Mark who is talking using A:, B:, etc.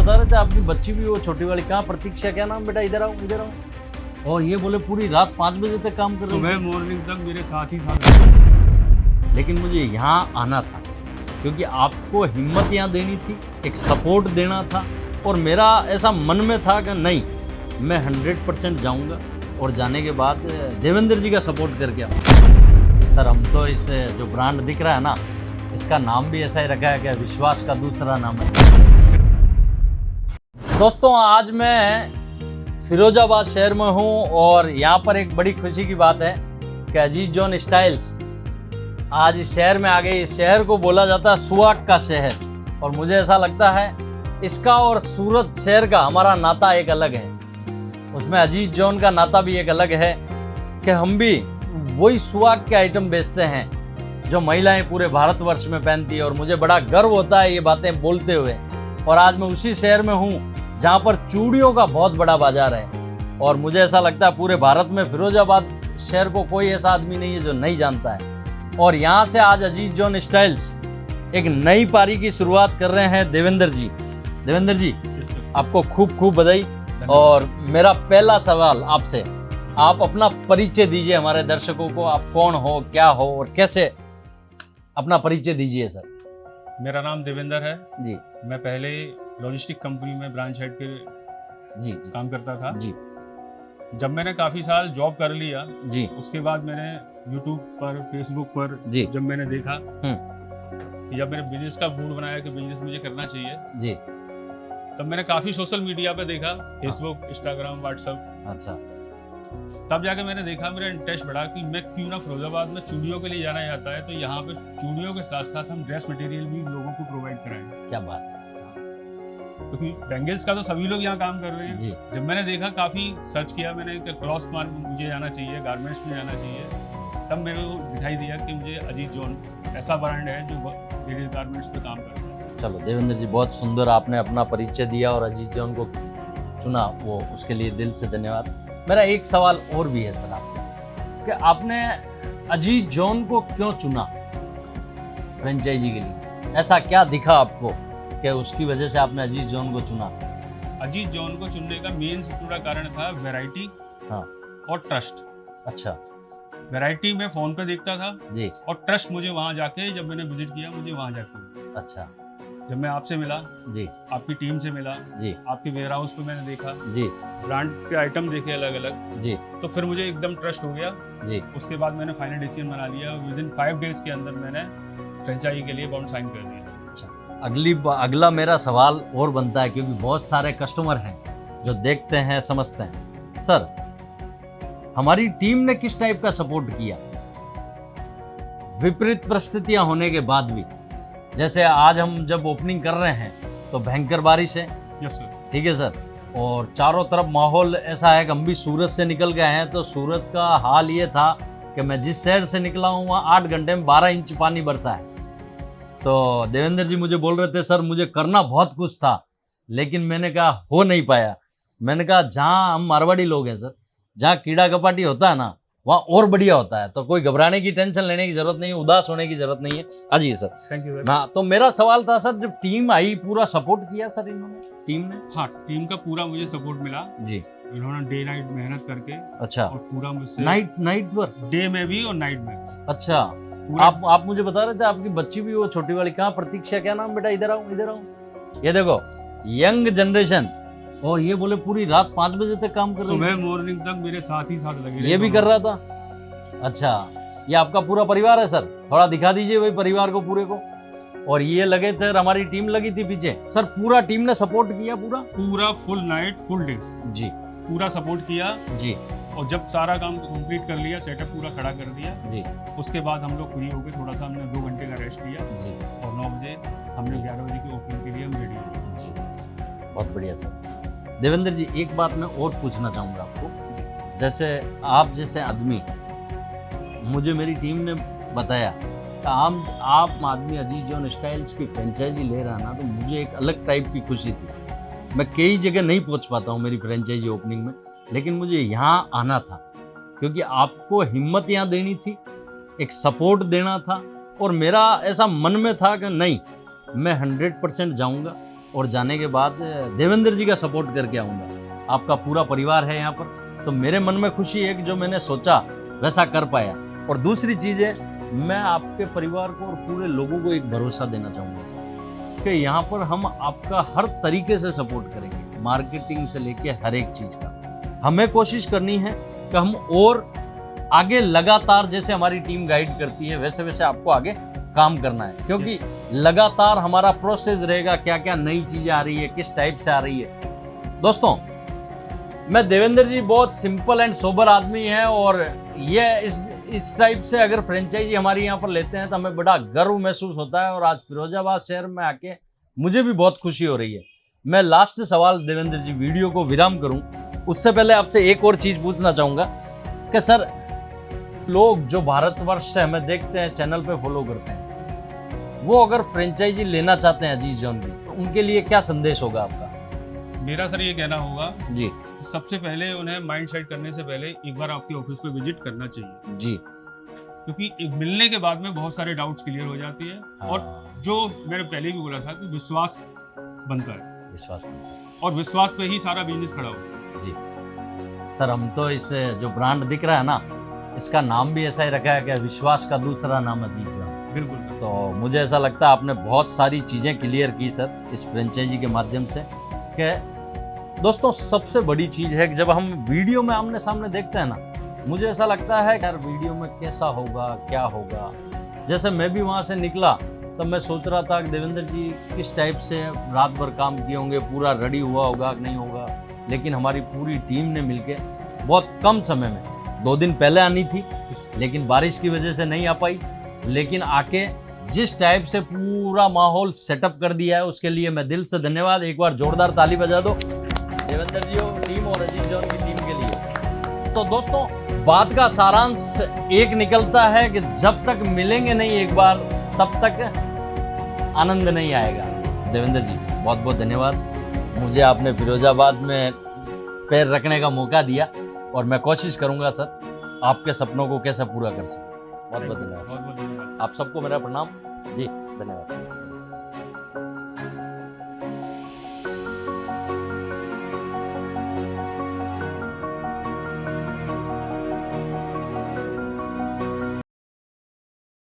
A: बता रहे थे आपकी बच्ची भी वो छोटी वाली, कहाँ प्रतीक्षा, क्या नाम बेटा, इधर आओ इधर आओ। और ये बोले पूरी रात 5 बजे तक काम कर रहे
B: सुबह मॉर्निंग तक मेरे साथ ही साथ।
A: लेकिन मुझे यहाँ आना था क्योंकि आपको हिम्मत यहाँ देनी थी, एक सपोर्ट देना था। और मेरा ऐसा मन में था कि नहीं, मैं 100% जाऊँगा और जाने के बाद देवेंद्र जी का सपोर्ट करके आऊँगा। सर हम तो इस जो ब्रांड दिख रहा है ना, इसका नाम भी ऐसा ही रखा है कि विश्वास का दूसरा नाम है। दोस्तों आज मैं फिरोजाबाद शहर में हूँ और यहाँ पर एक बड़ी खुशी की बात है कि अजीज जॉन स्टाइल्स आज इस शहर में आ गई। इस शहर को बोला जाता है सुहाग का शहर, और मुझे ऐसा लगता है इसका और सूरत शहर का हमारा नाता एक अलग है। उसमें अजीज जॉन का नाता भी एक अलग है कि हम भी वही सुहाग के आइटम बेचते हैं जो महिलाएं पूरे भारतवर्ष में पहनती है, और मुझे बड़ा गर्व होता है ये बातें बोलते हुए। और आज मैं उसी शहर में हूँ जहाँ पर चूड़ियों का बहुत बड़ा बाजार है, और मुझे ऐसा लगता है पूरे भारत में फिरोजाबाद शहर को कोई ऐसा आदमी नहीं है जो नहीं जानता है। और यहाँ से आज अजीज जॉन स्टाइल्स एक नई पारी की शुरुआत कर रहे हैं देवेंद्र जी। देवेंद्र जी आपको खूब खूब बधाई। और मेरा पहला सवाल आपसे, आप अपना परिचय दीजिए हमारे दर्शकों को, आप कौन हो, क्या हो और कैसे, अपना परिचय दीजिए सर।
B: मेरा नाम देवेंद्र है
A: जी
B: मैं पहले लॉजिस्टिक कंपनी में ब्रांच हेड के
A: जी
B: काम करता था।
A: जी
B: जब मैंने काफ़ी साल जॉब कर लिया,
A: जी
B: उसके बाद मैंने यूट्यूब पर, फेसबुक पर
A: जी
B: जब मैंने देखा कि जब मैंने बिजनेस का मूड बनाया कि बिजनेस मुझे करना चाहिए,
A: जी
B: तब मैंने काफ़ी सोशल मीडिया पे देखा, फेसबुक, इंस्टाग्राम, व्हाट्सएप।
A: अच्छा
B: तब जाके मैंने देखा, मेरा इंटरेस्ट बढ़ा कि मैं क्यों ना फिरोजाबाद में चूड़ियों के लिए जाना चाहता है तो यहाँ पे चूड़ियों के साथ साथ हम ड्रेस मटेरियल भी लोगों को प्रोवाइड कराएं,
A: क्या बात
B: क्योंकि बैंगल्स का तो सभी लोग यहाँ काम कर रहे हैं।
A: जी
B: जब मैंने देखा, काफ़ी सर्च किया मैंने कि क्रॉस मार्क में मुझे जाना चाहिए, गारमेंट्स में जाना चाहिए, तब मेरे को दिखाई दिया कि मुझे अजीज जॉन ऐसा ब्रांड है जो लेडीज गारमेंट्स पे काम कर रहा है।
A: चलो देवेंद्र जी बहुत सुंदर आपने अपना परिचय दिया और अजीज जॉन को चुना, वो उसके लिए दिल से धन्यवाद। मेरा एक सवाल और भी है सर आपसे कि आपने अजीज जॉन को क्यों चुना फ्रेंचाइजी के लिए? ऐसा क्या दिखा आपको कि उसकी वजह से आपने अजीज जॉन को चुना?
B: अजीज जॉन को चुनने का मेन सबसे बड़ा कारण था वैरायटी
A: हाँ
B: और ट्रस्ट।
A: अच्छा
B: वैरायटी मैं फोन पे देखता था
A: जी
B: और ट्रस्ट मुझे वहाँ जाके, जब मैंने विजिट किया, मुझे वहाँ जाके
A: अच्छा
B: जब मैं आपसे मिला,
A: जी
B: आपकी टीम से मिला,
A: जी
B: आपके वेयर हाउस पे मैंने देखा,
A: जी
B: ब्रांड के आइटम देखे अलग अलग,
A: जी
B: तो फिर मुझे एकदम ट्रस्ट हो गया।
A: जी
B: उसके बाद मैंने फाइनल डिसीजन बना लिया, विद इन 5 डेज के अंदर मैंने फ्रेंचाइजी के लिए बॉन्ड साइन कर दिया।
A: अगला मेरा सवाल और बनता है क्योंकि बहुत सारे कस्टमर हैं जो देखते हैं समझते हैं। सर हमारी टीम ने किस टाइप का सपोर्ट किया विपरीत परिस्थितियां होने के बाद भी? जैसे आज हम जब ओपनिंग कर रहे हैं तो भयंकर बारिश है,
B: यस सर।
A: ठीक है सर, और चारों तरफ माहौल ऐसा है कि हम भी सूरत से निकल गए हैं, तो सूरत का हाल ये था कि मैं जिस शहर से निकला हूँ वहाँ 8 घंटे में 12 इंच पानी बरसा है। तो देवेंद्र जी मुझे बोल रहे थे सर मुझे करना बहुत कुछ था, लेकिन मैंने कहा हो नहीं पाया। मैंने कहा जहाँ हम मारवाड़ी लोग हैं सर, जहाँ कीड़ा कपाटी होता है ना वहाँ और बढ़िया होता है, तो कोई घबराने की, टेंशन लेने की जरूरत नहीं है, उदास होने की जरूरत नहीं है। अजी सर
B: थैंक यू।
A: हाँ, तो मेरा सवाल था सर, जब टीम आई पूरा सपोर्ट किया सर इन्होंने, टीम ने?
B: हाँ, टीम का पूरा मुझे सपोर्ट मिला
A: जी।
B: इन्होंने डे नाइट मेहनत करके,
A: अच्छा,
B: और पूरा मुझसे
A: नाइट पर?
B: डे में भी और नाइट में।
A: अच्छा, आप मुझे बता रहे थे आपकी बच्ची भी वो छोटी वाली, कहाँ प्रतीक्षा, क्या नाम बेटा, इधर आओ इधर आओ। ये देखो यंग जनरेशन, और ये बोले पूरी रात 5 बजे तक काम कर रही
B: सुबह मॉर्निंग तक मेरे साथ ही साथ लगे,
A: ये भी कर रहा था? अच्छा, ये आपका पूरा परिवार है सर? थोड़ा दिखा दीजिए भाई परिवार को पूरे को। और ये लगे थे, हमारी टीम लगी थी पीछे सर, पूरा टीम ने सपोर्ट किया, पूरा
B: फुल नाइट फुल डेज
A: जी,
B: पूरा सपोर्ट किया
A: जी।
B: और जब सारा काम कंप्लीट कर लिया, सेटअप पूरा खड़ा कर दिया
A: जी,
B: उसके बाद हम लोग फ्री हो गए, थोड़ा सा हमने 2 घंटे का रेस्ट लिया
A: जी,
B: और 9 बजे हमने 11 बजे की ओपनिंग के लिए हम रेडी हो गए।
A: जी। बहुत बढ़िया सर। देवेंद्र जी एक बात मैं और पूछना चाहूँगा आपको, जैसे आप जैसे आदमी, मुझे मेरी टीम ने बताया कि आप आदमी अजीज जॉन स्टाइल्स की फ्रेंचाइजी ले रहा ना, तो मुझे एक अलग टाइप की खुशी थी। मैं कई जगह नहीं पहुंच पाता हूं मेरी फ्रेंचाइजी ओपनिंग में, लेकिन मुझे यहाँ आना था क्योंकि आपको हिम्मत यहाँ देनी थी, एक सपोर्ट देना था, और मेरा ऐसा मन में था कि नहीं, मैं 100% जाऊँगा और जाने के बाद देवेंद्र जी का सपोर्ट करके आऊँगा। आपका पूरा परिवार है यहाँ पर, तो मेरे मन में खुशी है कि जो मैंने सोचा वैसा कर पाया। और दूसरी चीज़ है, मैं आपके परिवार को और पूरे लोगों को एक भरोसा देना चाहूँगा कि यहाँ पर हम आपका हर तरीके से सपोर्ट करेंगे, मार्केटिंग से लेके हर एक चीज़ का। हमें कोशिश करनी है कि हम और आगे लगातार, जैसे हमारी टीम गाइड करती है वैसे वैसे आपको आगे काम करना है, क्योंकि लगातार हमारा प्रोसेस रहेगा, क्या क्या नई चीज़ें आ रही है, किस टाइप से आ रही है। दोस्तों, मैं देवेंद्र जी बहुत सिंपल एंड सोबर आदमी है, और ये इस टाइप से अगर फ्रेंचाइजी हमारी यहाँ पर लेते हैं तो हमें बड़ा गर्व महसूस होता है। और आज फिरोजाबाद शहर में आके मुझे भी बहुत खुशी हो रही है। मैं लास्ट सवाल देवेंद्र जी, वीडियो को विराम करूं उससे पहले आपसे एक और चीज़ पूछना चाहूँगा कि सर, लोग जो भारतवर्ष से हमें देखते हैं, चैनल पे फॉलो करते हैं, वो अगर फ्रेंचाइजी लेना चाहते हैं अजीज जॉन की, तो उनके लिए क्या संदेश होगा आपका?
B: मेरा सर ये कहना होगा
A: जी
B: सबसे पहले उन्हें माइंड सेट करने से पहले एक बार आपके ऑफिस पे विजिट करना चाहिए
A: जी।
B: क्योंकि एक मिलने के बाद में बहुत सारे डाउट्स क्लियर हो जाती है। और जो मैंने पहले भी बोला था कि विश्वास बनता है,
A: विश्वास।
B: और विश्वास पे ही सारा बिजनेस खड़ा होता है।
A: जी सर, हम तो इस जो ब्रांड दिख रहा है ना, इसका नाम भी ऐसा ही रखा है कि विश्वास का दूसरा नाम अजीज जॉन।
B: बिल्कुल।
A: तो मुझे ऐसा लगता है आपने बहुत सारी चीज़ें क्लियर की सर इस फ्रेंचाइजी के माध्यम से। कि दोस्तों, सबसे बड़ी चीज़ है कि जब हम वीडियो में आमने सामने देखते हैं ना, मुझे ऐसा लगता है कि यार वीडियो में कैसा होगा, क्या होगा। जैसे मैं भी वहाँ से निकला तब मैं सोच रहा था कि देवेंद्र जी किस टाइप से रात भर काम किए होंगे, पूरा रेडी हुआ होगा कि नहीं होगा। लेकिन हमारी पूरी टीम ने मिलके बहुत कम समय में, 2 दिन पहले आनी थी लेकिन बारिश की वजह से नहीं आ पाई, लेकिन आके जिस टाइप से पूरा माहौल सेटअप कर दिया है उसके लिए मैं दिल से धन्यवाद। एक बार जोरदार ताली बजा दो देवेंद्र जी और टीम और अजीज जॉन की टीम के लिए। तो दोस्तों, बात का सारांश एक निकलता है कि जब तक मिलेंगे नहीं एक बार, तब तक आनंद नहीं आएगा। देवेंद्र जी, बहुत बहुत धन्यवाद। मुझे आपने फिरोजाबाद में पैर रखने का मौका दिया, और मैं कोशिश करूंगा सर आपके सपनों को कैसे पूरा कर सकूं। बहुत बहुत धन्यवाद।
B: बहुत बहुत धन्यवाद।
A: आप सबको मेरा प्रणाम जी, धन्यवाद।